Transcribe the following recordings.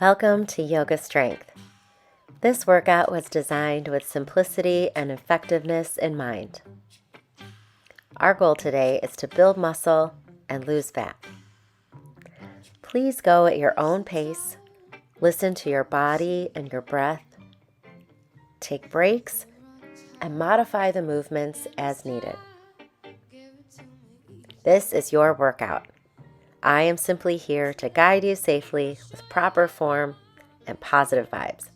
Welcome to Yoga Strength. This workout was designed with simplicity and effectiveness in mind. Our goal today is to build muscle and lose fat. Please go at your own pace, listen to your body and your breath, take breaks, and modify the movements as needed. This is your workout. I am simply here to guide you safely with proper form and positive vibes.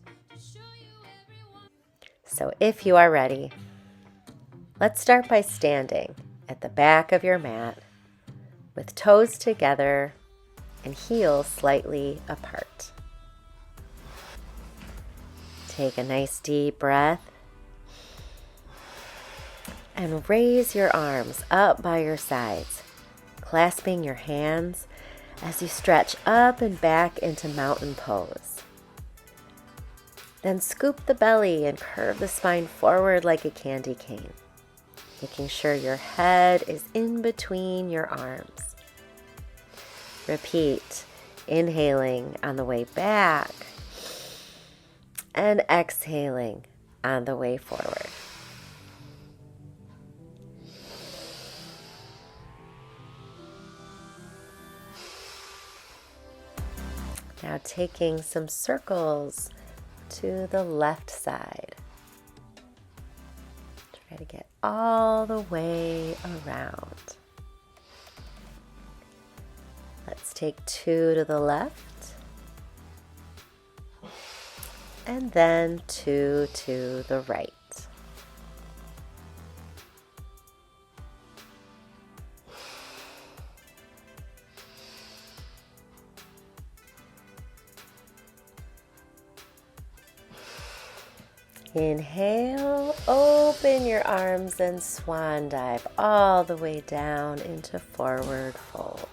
So if you are ready, let's start by standing at the back of your mat with toes together and heels slightly apart. Take a nice deep breath and raise your arms up by your sides, clasping your hands as you stretch up and back into mountain pose. Then scoop the belly and curve the spine forward like a candy cane, making sure your head is in between your arms. Repeat, inhaling on the way back and exhaling on the way forward. Now taking some circles to the left side. Try to get all the way around. Let's take 2 to the left. And then 2 to the right. Inhale, open your arms and swan dive all the way down into forward fold.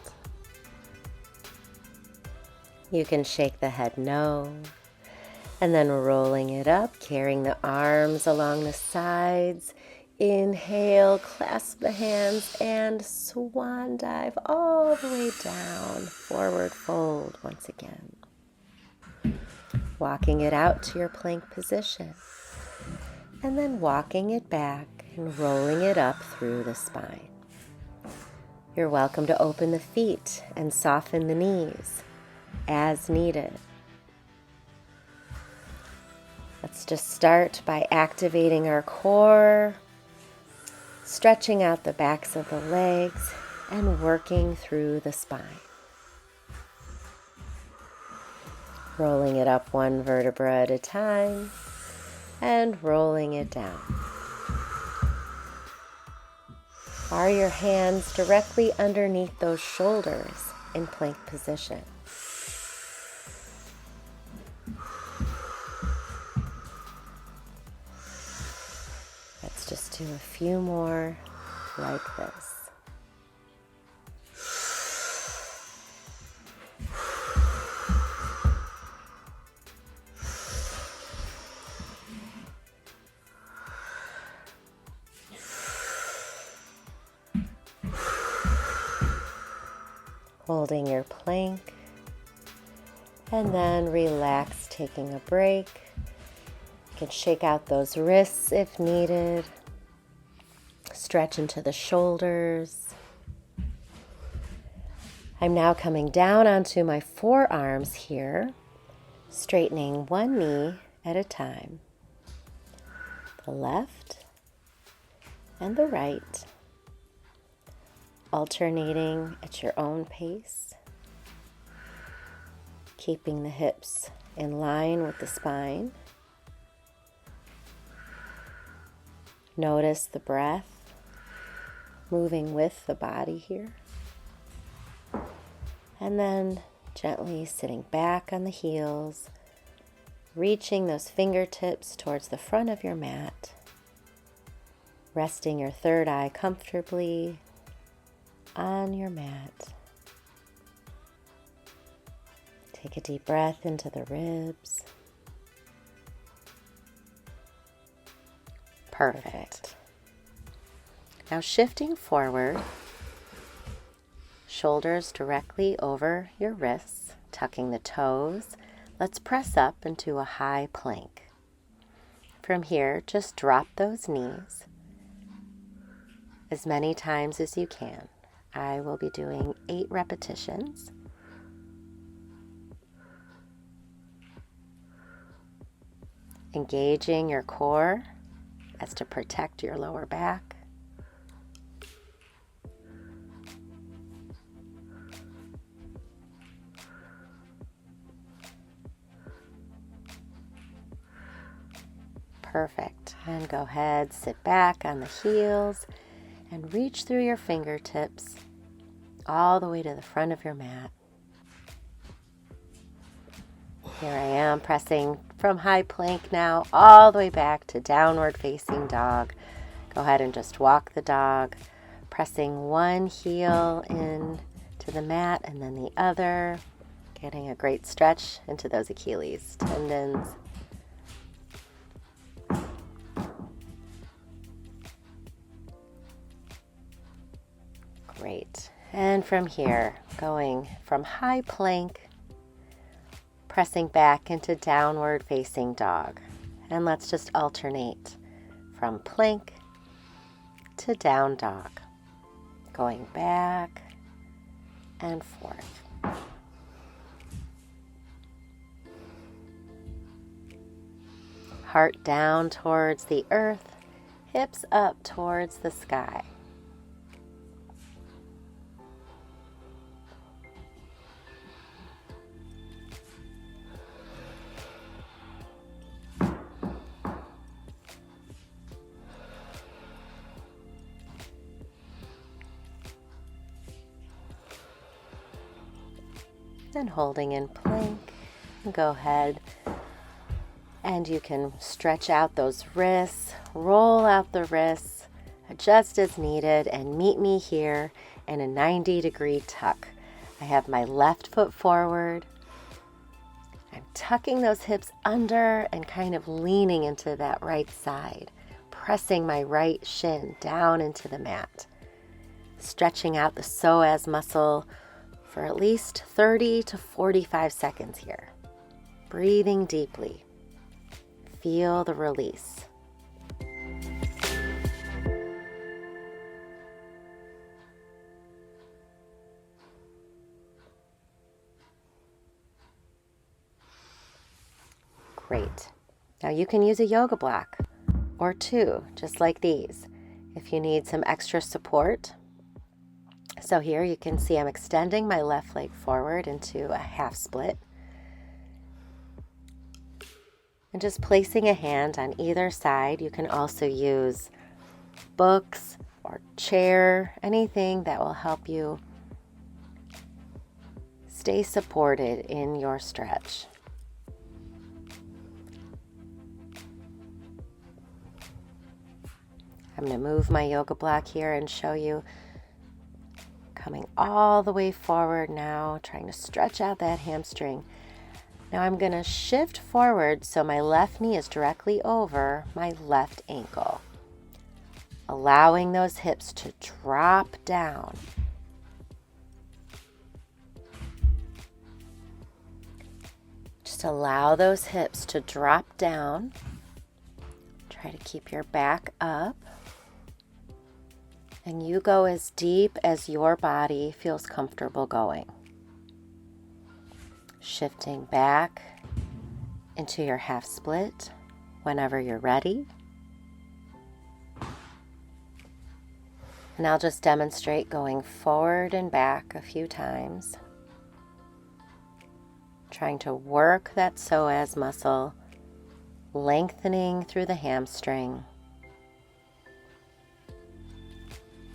You can shake the head no, and then rolling it up, carrying the arms along the sides. Inhale, clasp the hands and swan dive all the way down, forward fold once again. Walking it out to your plank position. And then walking it back and rolling it up through the spine. You're welcome to open the feet and soften the knees as needed. Let's just start by activating our core, stretching out the backs of the legs, and working through the spine. Rolling it up one vertebra at a time. And rolling it down. Are your hands directly underneath those shoulders in plank position? Let's just do a few more like this. Holding your plank, and then relax, taking a break. You can shake out those wrists if needed. Stretch into the shoulders. I'm now coming down onto my forearms here, straightening one knee at a time. The left and the right. Alternating at your own pace, keeping the hips in line with the spine. Notice the breath moving with the body here. And then gently sitting back on the heels, reaching those fingertips towards the front of your mat, resting your third eye comfortably on your mat. Take a deep breath into the ribs. Perfect. Now shifting forward, shoulders directly over your wrists, tucking the toes let's press up into a high plank. From here, just drop those knees as many times as you can. I will be doing 8 repetitions. Engaging your core as to protect your lower back. Perfect. And go ahead, sit back on the heels and reach through your fingertips all the way to the front of your mat. Here I am pressing from high plank now all the way back to downward facing dog. Go ahead and just walk the dog, pressing one heel in to the mat and then the other, getting a great stretch into those Achilles tendons. Great. And from here, going from high plank, pressing back into downward facing dog. And let's just alternate from plank to down dog, going back and forth. Heart down towards the earth, hips up towards the sky. And holding in plank, go ahead and you can stretch out those wrists, roll out the wrists, adjust as needed, and meet me here in a 90-degree tuck. I have my left foot forward. I'm tucking those hips under and kind of leaning into that right side, pressing my right shin down into the mat, stretching out the psoas muscle for at least 30 to 45 seconds here. Breathing deeply. Feel the release. Great. Now you can use a yoga block or 2, just like these, if you need some extra support. So here you can see I'm extending my left leg forward into a half split. And just placing a hand on either side. You can also use books or chair, anything that will help you stay supported in your stretch. I'm going to move my yoga block here and show you coming all the way forward now, trying to stretch out that hamstring. Now I'm going to shift forward so my left knee is directly over my left ankle, allowing those hips to drop down. Just allow those hips to drop down. Try to keep your back up. And you go as deep as your body feels comfortable going. Shifting back into your half split whenever you're ready. And I'll just demonstrate going forward and back a few times. Trying to work that psoas muscle, lengthening through the hamstring.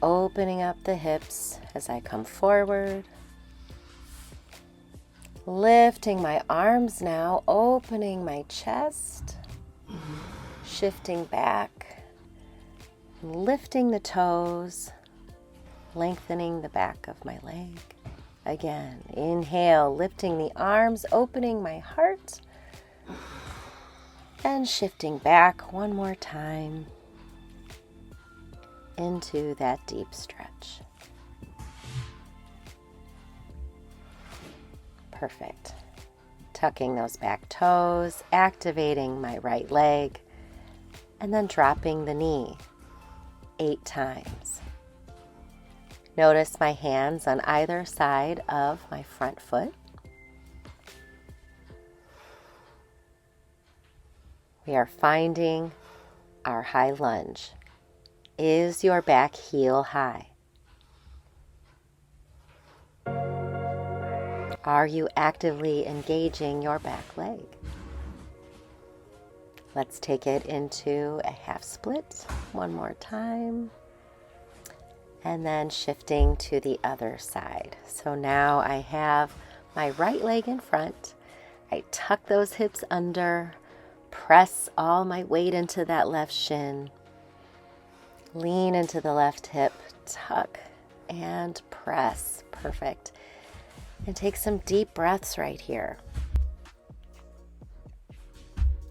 Opening up the hips as I come forward. Lifting my arms now, opening my chest. Shifting back. Lifting the toes. Lengthening the back of my leg. Again, inhale, lifting the arms, opening my heart. And shifting back one more time into that deep stretch. Perfect. Tucking those back toes, activating my right leg, and then dropping the knee 8 times. Notice my hands on either side of my front foot. We are finding our high lunge. Is your back heel high? Are you actively engaging your back leg? Let's take it into a half split one more time. And then shifting to the other side. So now I have my right leg in front. I tuck those hips under, press all my weight into that left shin. Lean into the left hip, tuck and press. Perfect. And take some deep breaths right here.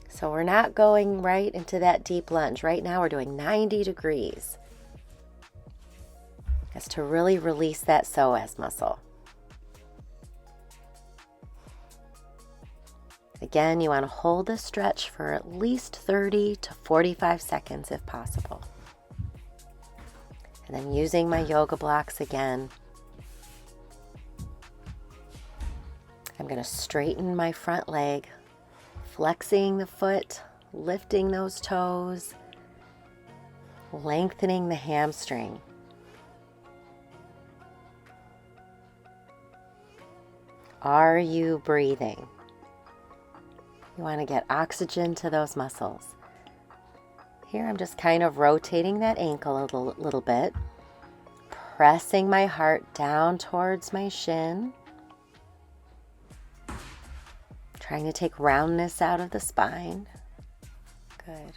So we're not going right into that deep lunge. Right now we're doing 90 degrees. That's to really release that psoas muscle. Again, you want to hold this stretch for at least 30 to 45 seconds if possible. And then using my yoga blocks again, I'm going to straighten my front leg, flexing the foot, lifting those toes, lengthening the hamstring. Are you breathing? You want to get oxygen to those muscles. Here I'm just kind of rotating that ankle a little bit, pressing my heart down towards my shin, trying to take roundness out of the spine. Good.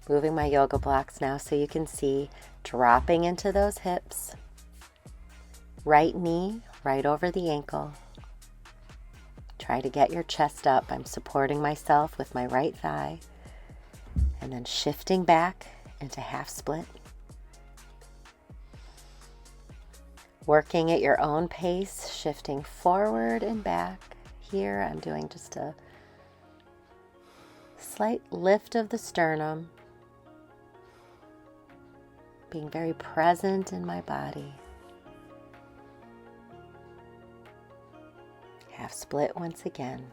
Moving my yoga blocks now so you can see, dropping into those hips. Right knee right over the ankle. Try to get your chest up. I'm supporting myself with my right thigh. And then shifting back into half split. Working at your own pace, shifting forward and back. Here I'm doing just a slight lift of the sternum. Being very present in my body. Half split once again.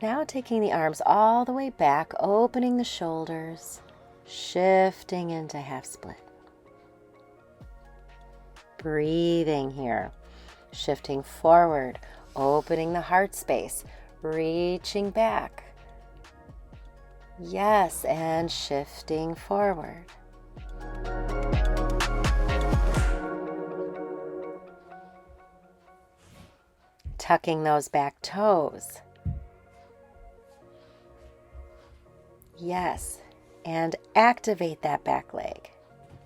Now taking the arms all the way back, opening the shoulders, shifting into half split. Breathing here, shifting forward, opening the heart space, reaching back. Yes, and shifting forward. Tucking those back toes. Yes, and activate that back leg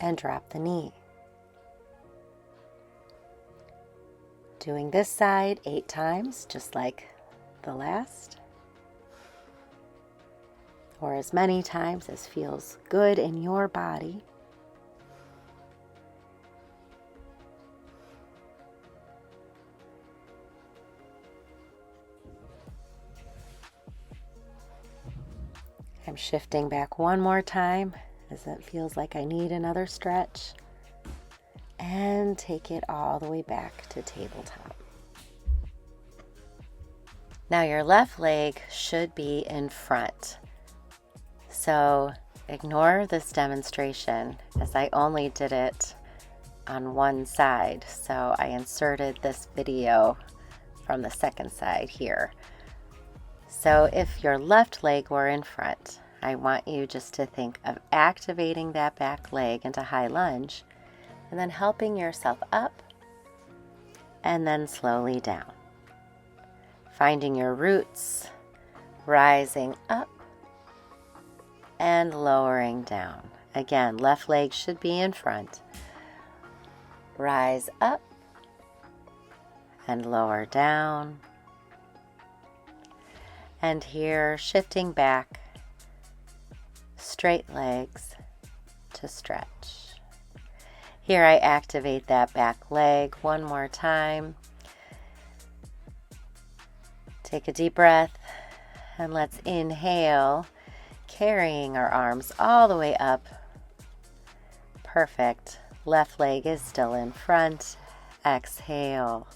and drop the knee. Doing this side 8 times, just like the last, or as many times as feels good in your body. I'm shifting back one more time as it feels like I need another stretch. And take it all the way back to tabletop. Now your left leg should be in front. So ignore this demonstration as I only did it on one side. So I inserted this video from the second side here. So if your left leg were in front, I want you just to think of activating that back leg into high lunge and then helping yourself up and then slowly down. Finding your roots, rising up and lowering down. Again, left leg should be in front. Rise up and lower down. And here, shifting back, straight legs to stretch. Here I activate that back leg one more time. Take a deep breath and let's inhale, carrying our arms all the way up. Perfect. Left leg is still in front. Exhale.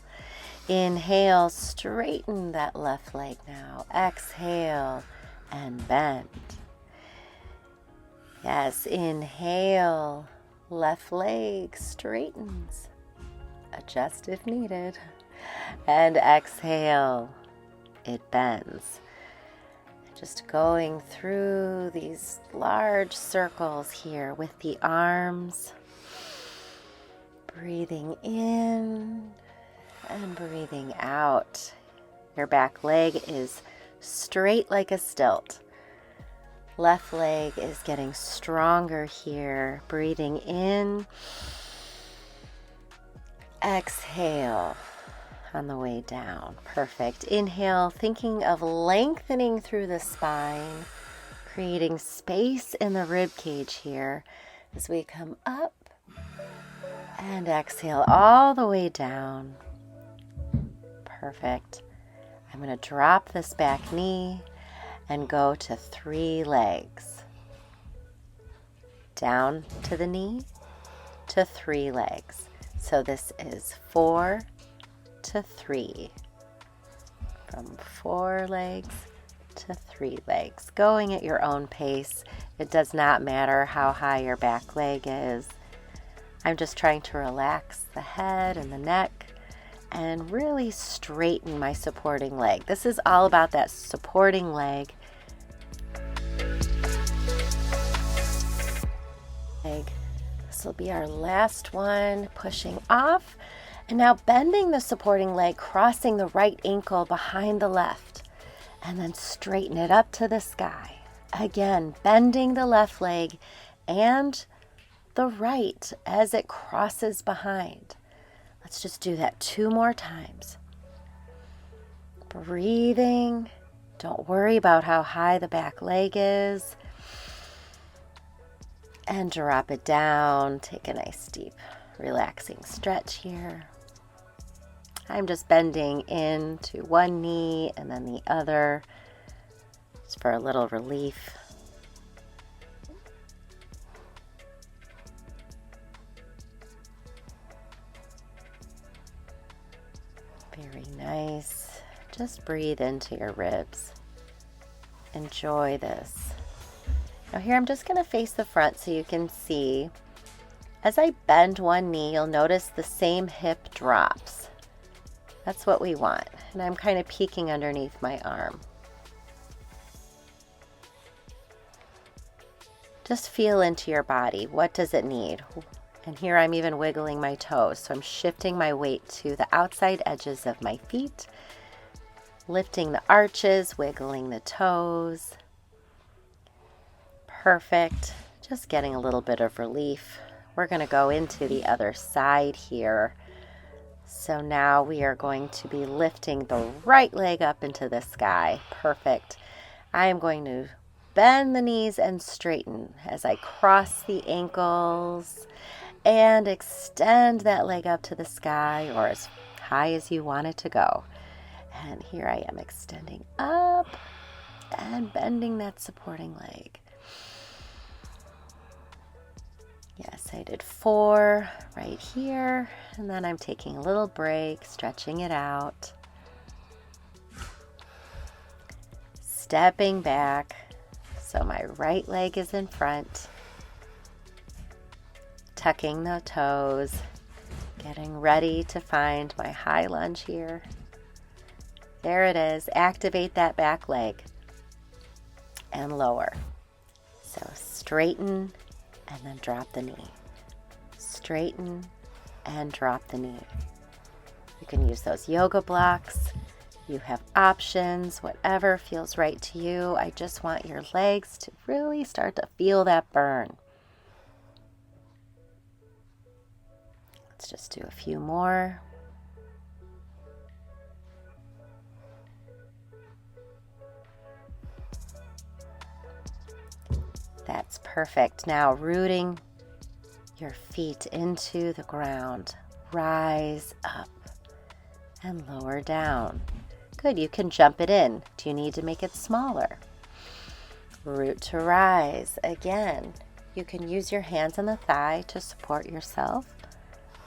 Inhale, straighten that left leg now. Exhale and bend. Yes, inhale, left leg straightens. Adjust if needed. And exhale, it bends. Just going through these large circles here with the arms. Breathing in and breathing out. Your back leg is straight like a stilt. Left leg is getting stronger here. Breathing in. Exhale on the way down. Perfect. Inhale, thinking of lengthening through the spine, creating space in the rib cage here as we come up. And exhale all the way down. Perfect. I'm going to drop this back knee and go to 3 legs. Down to the knee to 3 legs. So this is 4 to 3. From 4 legs to 3 legs. Going at your own pace. It does not matter how high your back leg is. I'm just trying to relax the head and the neck and really straighten my supporting leg. This is all about that supporting leg. This will be our last one, pushing off. And now bending the supporting leg, crossing the right ankle behind the left, and then straighten it up to the sky. Again, bending the left leg and the right as it crosses behind. Let's just do that 2 more times. Breathing. Don't worry about how high the back leg is. And drop it down. Take a nice deep relaxing stretch here. I'm just bending into one knee and then the other, just for a little relief. Very nice. Just breathe into your ribs. Enjoy this. Now here I'm just going to face the front so you can see. As I bend one knee, you'll notice the same hip drops. That's what we want. And I'm kind of peeking underneath my arm. Just feel into your body. What does it need? And here I'm even wiggling my toes. So I'm shifting my weight to the outside edges of my feet, lifting the arches, wiggling the toes. Perfect. Just getting a little bit of relief. We're going to go into the other side here. So now we are going to be lifting the right leg up into the sky. Perfect. I am going to bend the knees and straighten as I cross the ankles and extend that leg up to the sky or as high as you want it to go. And here I am extending up and bending that supporting leg. Yes, I did 4 right here, and then I'm taking a little break, stretching it out. Stepping back, so my right leg is in front. Tucking the toes, getting ready to find my high lunge here. There it is. Activate that back leg and lower. So straighten and then drop the knee. Straighten and drop the knee. You can use those yoga blocks. You have options, whatever feels right to you. I just want your legs to really start to feel that burn. Let's just do a few more. That's perfect. Now rooting your feet into the ground. Rise up and lower down. Good, you can jump it in. Do you need to make it smaller? Root to rise. Again, you can use your hands on the thigh to support yourself,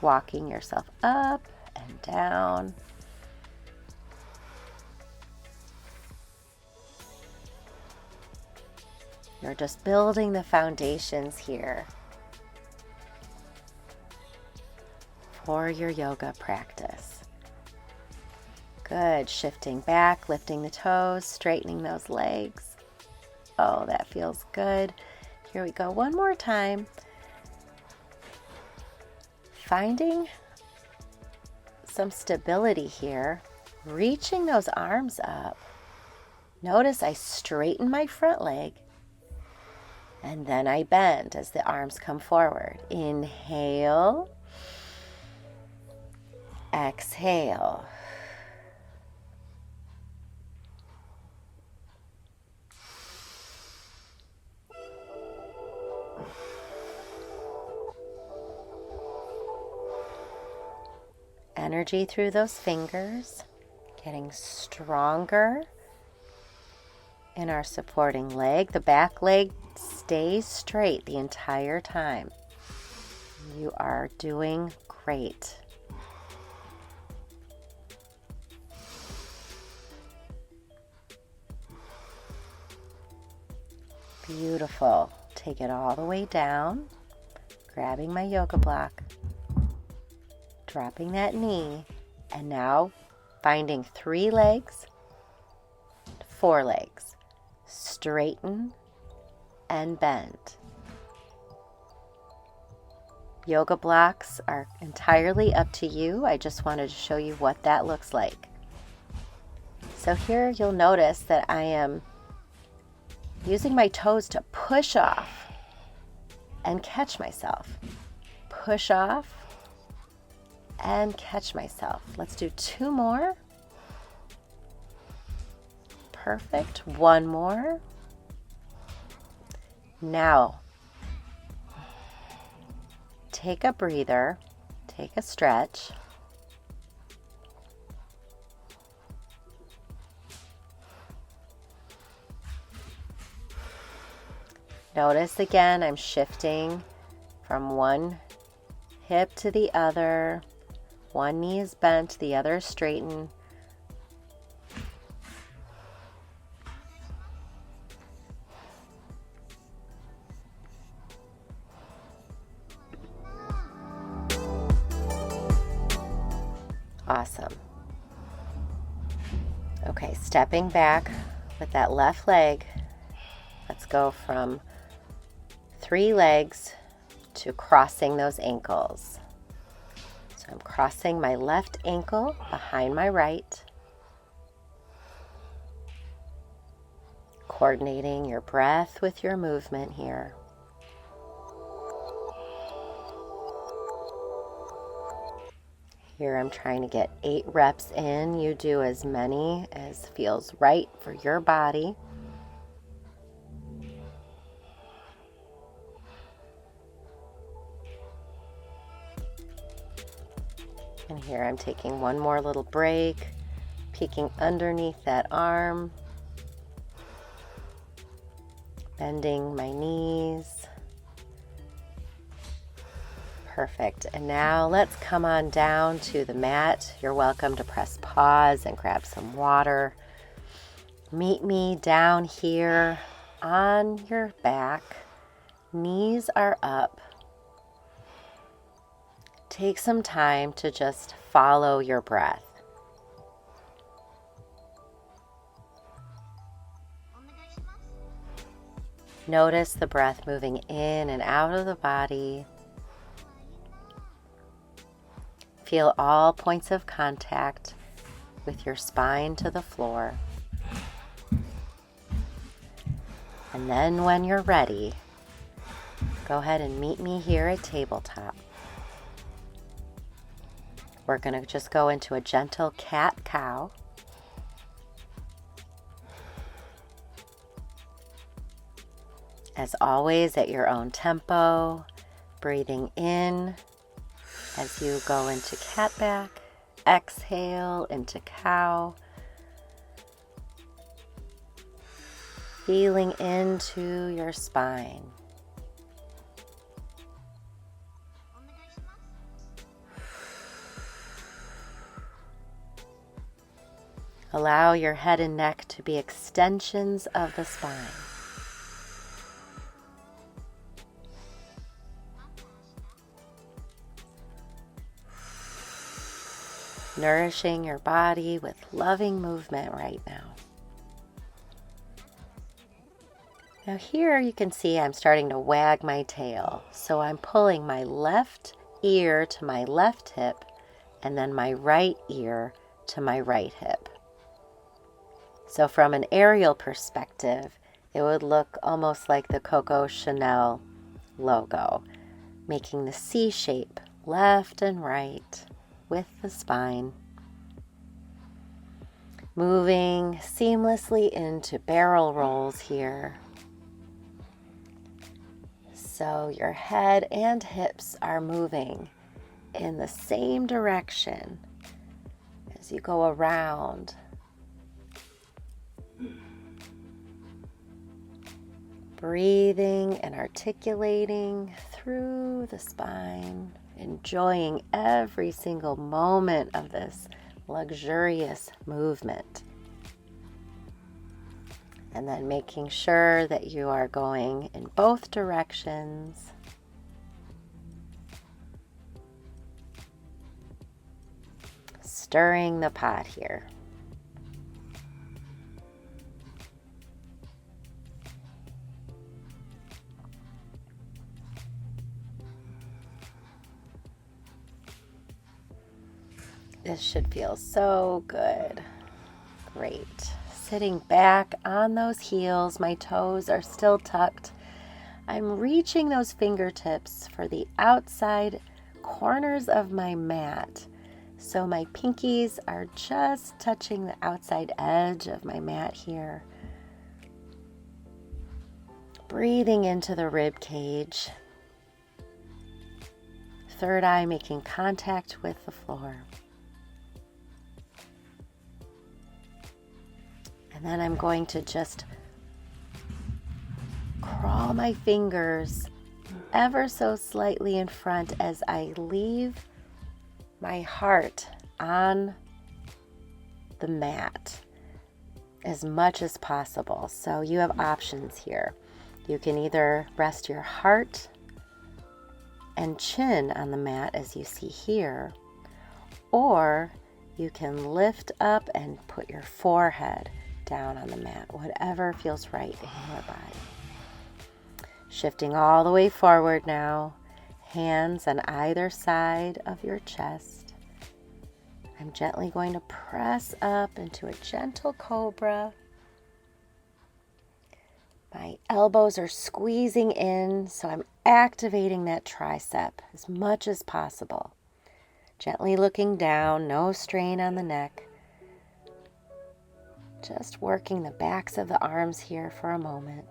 walking yourself up and down. You're just building the foundations here for your yoga practice. Good, shifting back, lifting the toes, straightening those legs. Oh, that feels good. Here we go, one more time. Finding some stability here, reaching those arms up. Notice I straighten my front leg and then I bend as the arms come forward. Inhale, exhale. Energy through those fingers, getting stronger in our supporting leg. The back leg stays straight the entire time. You are doing great. Beautiful. Take it all the way down, grabbing my yoga block, dropping that knee, and now finding 3 legs, 4 legs. Straighten and bend. Yoga blocks are entirely up to you. I just wanted to show you what that looks like. So here you'll notice that I am using my toes to push off and catch myself. Push off and catch myself. Let's do 2 more. Perfect. 1 more. Now, take a breather, take a stretch. Notice again, I'm shifting from one hip to the other. One knee is bent, the other is straightened. Awesome. Okay, stepping back with that left leg. Let's go from 3 legs to crossing those ankles. So I'm crossing my left ankle behind my right. Coordinating your breath with your movement here. Here I'm trying to get 8 reps in. You do as many as feels right for your body. And here I'm taking one more little break, peeking underneath that arm, bending my knees. Perfect. And now let's come on down to the mat. You're welcome to press pause and grab some water. Meet me down here on your back. Knees are up. Take some time to just follow your breath. Notice the breath moving in and out of the body. Feel all points of contact with your spine to the floor. And then when you're ready, go ahead and meet me here at tabletop. We're going to just go into a gentle cat-cow. As always, at your own tempo, Breathing in as you go into cat back. Exhale into cow. Feeling into your spine. Allow your head and neck to be extensions of the spine. Nourishing your body with loving movement right now. Now here you can see I'm starting to wag my tail. So I'm pulling my left ear to my left hip and then my right ear to my right hip. So from an aerial perspective, it would look almost like the Coco Chanel logo, making the C shape left and right with the spine. Moving seamlessly into barrel rolls here. So your head and hips are moving in the same direction as you go around. Breathing and articulating through the spine, enjoying every single moment of this luxurious movement. And then making sure that you are going in both directions. Stirring the pot here. This should feel so good. Great. Sitting back on those heels, my toes are still tucked. I'm reaching those fingertips for the outside corners of my mat. So my pinkies are just touching the outside edge of my mat here. Breathing into the rib cage. Third eye making contact with the floor. And then I'm going to just crawl my fingers ever so slightly in front as I leave my heart on the mat as much as possible. So you have options here. You can either rest your heart and chin on the mat as you see here, or you can lift up and put your forehead down on the mat, whatever feels right in your body. Shifting all the way forward now, hands on either side of your chest. I'm gently going to press up into a gentle cobra. My elbows are squeezing in, so I'm activating that tricep as much as possible. Gently looking down, no strain on the neck. Just working the backs of the arms here for a moment.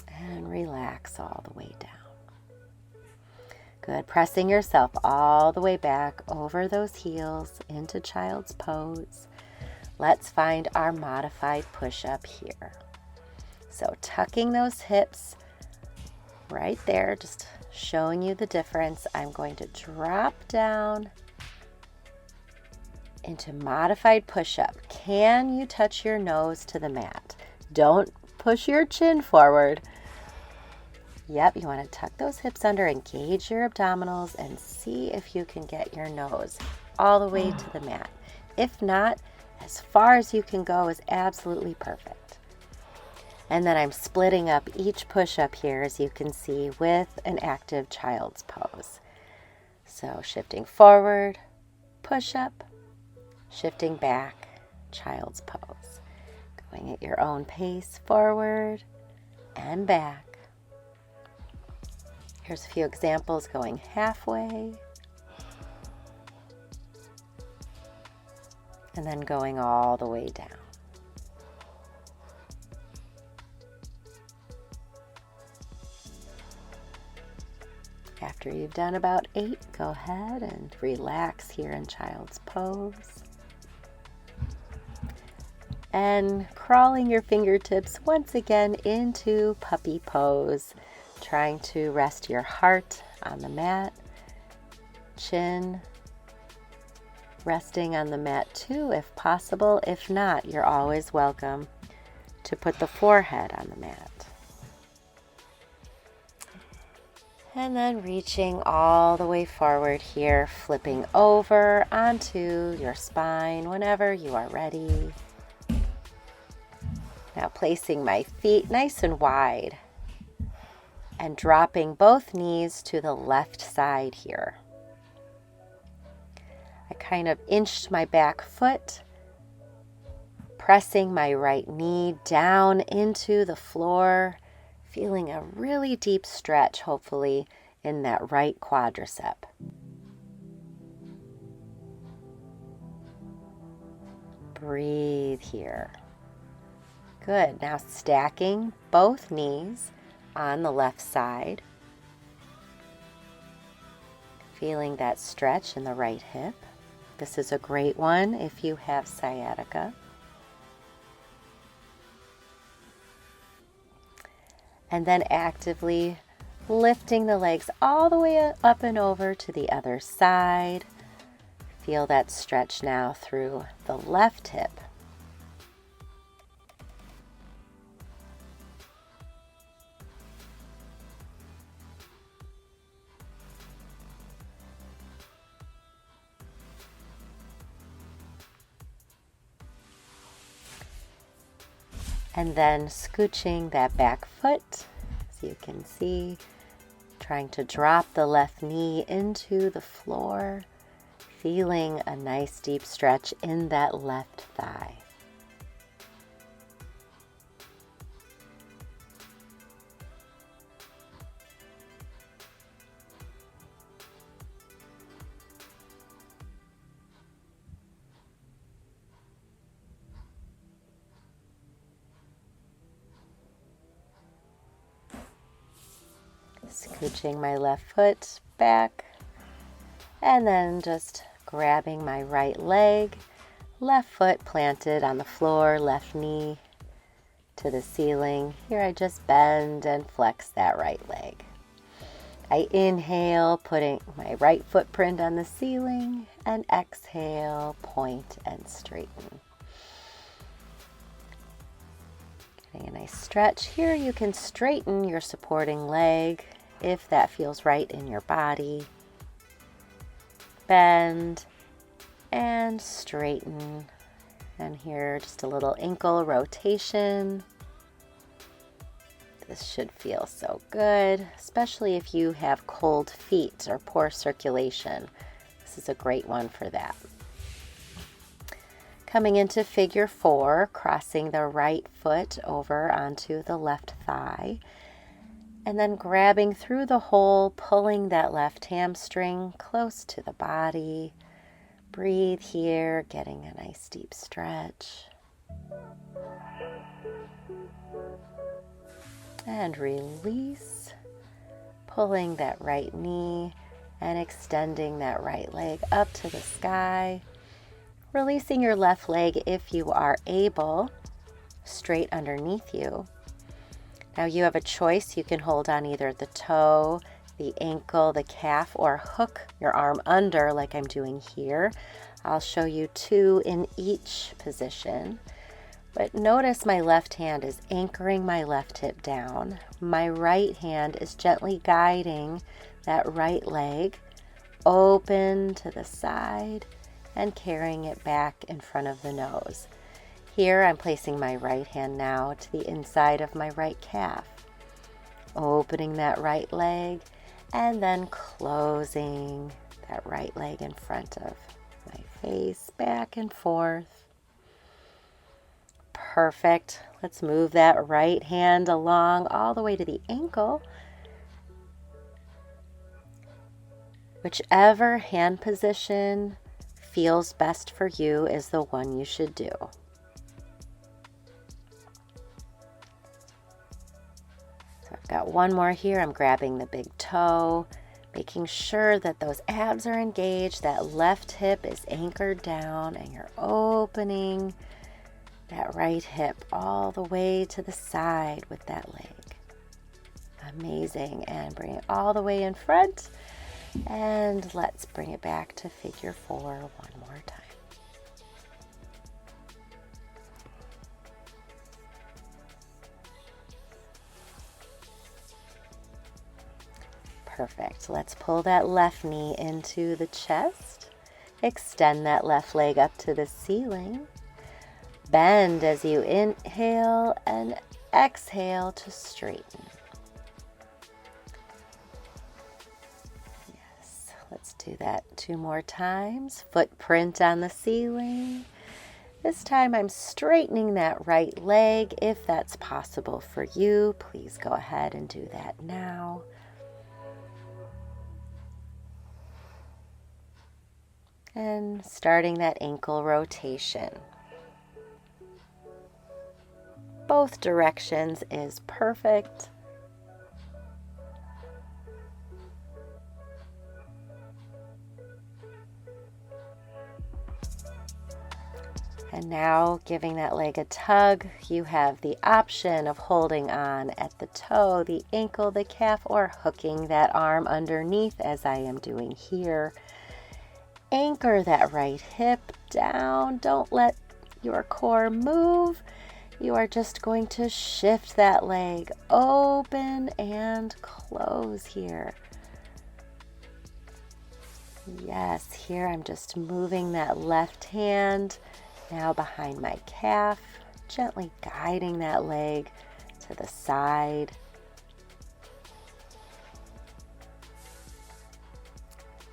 And relax all the way down. Good. Pressing yourself all the way back over those heels into child's pose. Let's find our modified push-up here. So tucking those hips right there, just showing you the difference. I'm going to drop down into modified push-up. Can you touch your nose to the mat? Don't push your chin forward. Yep, you want to tuck those hips under, engage your abdominals, and see if you can get your nose all the way to the mat. If not, as far as you can go is absolutely perfect. And then I'm splitting up each push-up here, as you can see, with an active child's pose. So shifting forward, push-up, shifting back, child's pose. Going at your own pace, forward and back. Here's a few examples going halfway. And then going all the way down. After you've done about 8, go ahead and relax here in child's pose. And crawling your fingertips once again into puppy pose, trying to rest your heart on the mat, chin resting on the mat too if possible. If not, you're always welcome to put the forehead on the mat. And then reaching all the way forward here, flipping over onto your spine whenever you are ready. Now placing my feet nice and wide and dropping both knees to the left side here. I kind of inched my back foot, pressing my right knee down into the floor, feeling a really deep stretch, hopefully, in that right quadricep. Breathe here. Good. Now stacking both knees on the left side. Feeling that stretch in the right hip. This is a great one if you have sciatica. And then actively lifting the legs all the way up and over to the other side. Feel that stretch now through the left hip. And then scooching that back foot, as you can see, trying to drop the left knee into the floor, feeling a nice deep stretch in that left thigh. Scooching my left foot back and then just grabbing my right leg, left foot planted on the floor, left knee to the ceiling. Here I just bend and flex that right leg. I inhale, putting my right footprint on the ceiling, and exhale, point and straighten. Getting a nice stretch. Here you can straighten your supporting leg if that feels right in your body. Bend and straighten. And here just a little ankle rotation. This should feel so good, especially if you have cold feet or poor circulation. This is a great one for that. Coming into figure 4, crossing the right foot over onto the left thigh. And then grabbing through the hole, pulling that left hamstring close to the body. Breathe here, getting a nice deep stretch. And release, pulling that right knee and extending that right leg up to the sky. Releasing your left leg if you are able, straight underneath you. Now you have a choice. You can hold on either the toe, the ankle, the calf, or hook your arm under like I'm doing here. I'll show you 2 in each position. But notice my left hand is anchoring my left hip down. My right hand is gently guiding that right leg open to the side and carrying it back in front of the nose. Here I'm placing my right hand now to the inside of my right calf, opening that right leg and then closing that right leg in front of my face, back and forth. Perfect. Let's move that right hand along all the way to the ankle. Whichever hand position feels best for you is the one you should do. So I've got one more here. I'm grabbing the big toe, Making sure that those abs are engaged, that left hip is anchored down, and you're opening that right hip all the way to the side with that leg. Amazing. And bring it all the way in front. And let's bring it back to figure 4 one more time. Perfect. Let's pull that left knee into the chest. Extend that left leg up to the ceiling. Bend as you inhale and exhale to straighten. Yes, let's do that 2 more times. Footprint on the ceiling. This time I'm straightening that right leg. If that's possible for you, please go ahead and do that now. And starting that ankle rotation. Both directions is perfect. And now giving that leg a tug, you have the option of holding on at the toe, the ankle, the calf, or hooking that arm underneath as I am doing here. Anchor that right hip down. Don't let your core move. You are just going to shift that leg open and close here. Yes, here I'm just moving that left hand now behind my calf, gently guiding that leg to the side.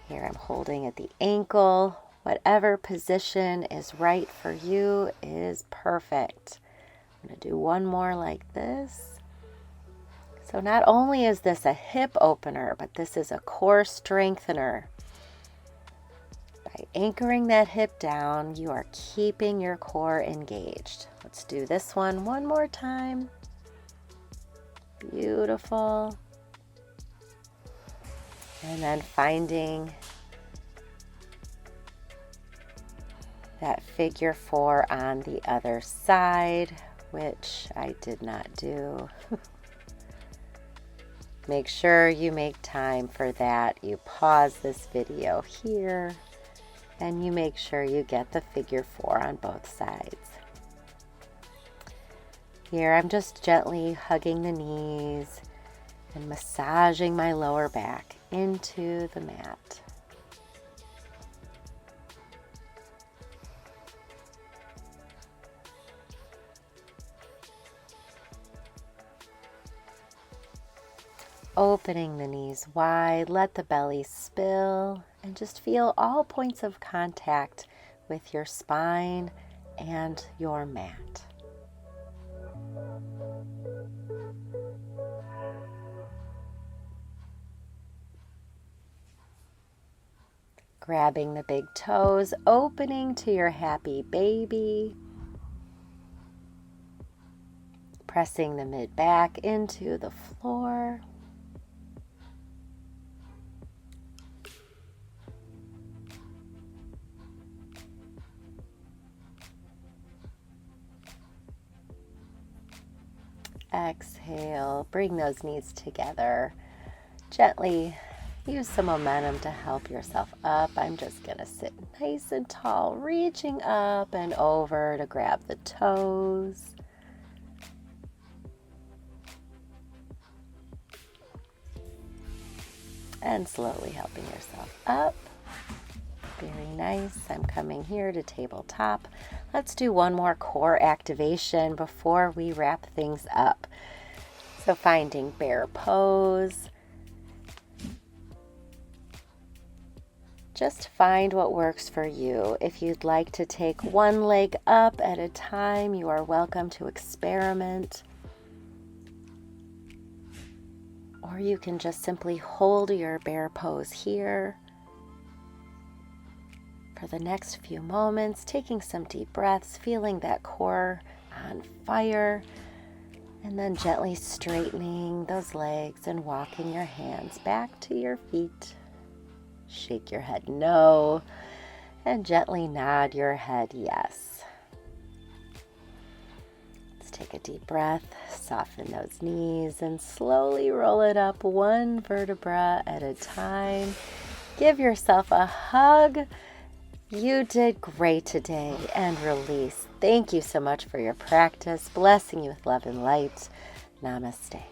Here I'm holding at the ankle. Whatever position is right for you is perfect. I'm going to do one more like this. So not only is this a hip opener, but this is a core strengthener. By anchoring that hip down, you are keeping your core engaged. Let's do this one more time. Beautiful. And then finding that figure 4 on the other side, which I did not do. Make sure you make time for that. You pause this video here and you make sure you get the figure 4 on both sides. Here I'm just gently hugging the knees and massaging my lower back into the mat. Opening the knees wide, let the belly spill, and just feel all points of contact with your spine and your mat. Grabbing the big toes, opening to your happy baby. Pressing the mid back into the floor. Exhale, bring those knees together. Gently use some momentum to help yourself up. I'm just going to sit nice and tall, reaching up and over to grab the toes. And slowly helping yourself up. Very nice. I'm coming here to tabletop. Let's do one more core activation before we wrap things up. So finding bear pose. Just find what works for you. If you'd like to take one leg up at a time, you are welcome to experiment. Or you can just simply hold your bear pose here for the next few moments, taking some deep breaths, feeling that core on fire, And then gently straightening those legs and walking your hands back to your feet. Shake your head no, and gently nod your head yes. Let's take a deep breath, soften those knees, and slowly roll it up one vertebra at a time. Give yourself a hug. You did great today, and release. Thank you so much for your practice. Blessing you with love and light. Namaste.